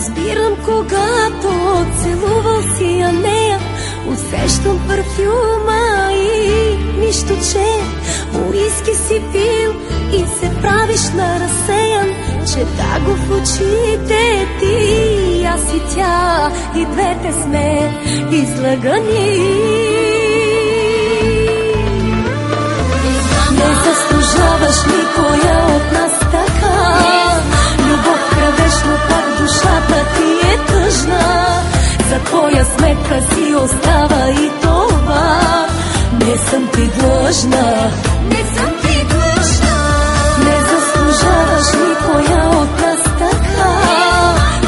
разбирам, когато целувал си я нея. Усещам парфюма и нищо, че уиски си пил и се правиш на разсеян. Чета го в очите ти, аз и тя, и двете сме излъгани. Не заслужаваш никоя от нас така. Любов крадеш, но пак душата ти е тъжна. За твоя сметка си остава и това. Не съм ти длъжна, не съм ти длъжна. Не заслужаваш никоя от нас така.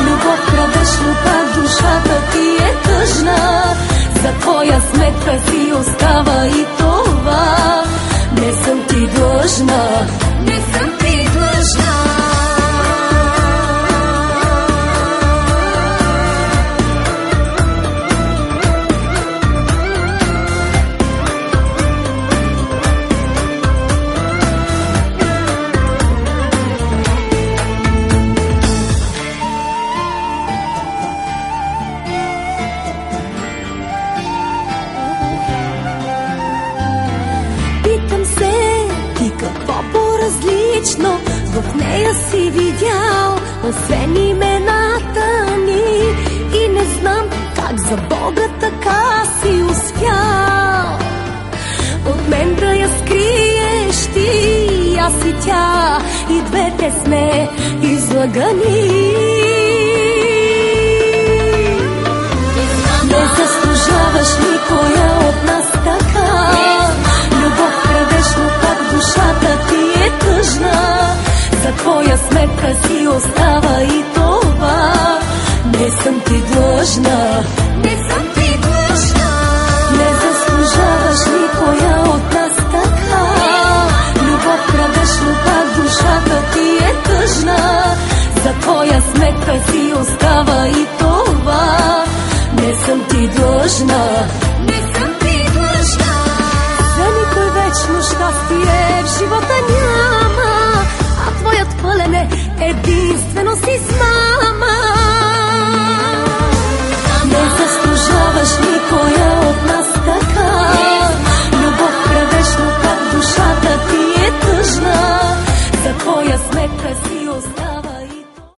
Любов крадеш, но пак душата ти е тъжна. За твоя сметка си остава и това. Не съм ти длъжна, не съм ти длъжна. Какво по-различно в нея си видял, освен имената ни? И не знам как за Бога така си успял от мен да я скриеш ти. Аз и тя, и двете сме излъгани. Не заслужаваш никоя от нас така. Любов крадеш, но пак душата ти е тъжна. За твоя сметка си остава и това. Не съм ти длъжна, не съм ти длъжна. Не заслужаваш никоя от нас така. Любов крадеш, но пак душата ти е тъжна. За твоя сметка си остава и това. Не съм ти длъжна, не съм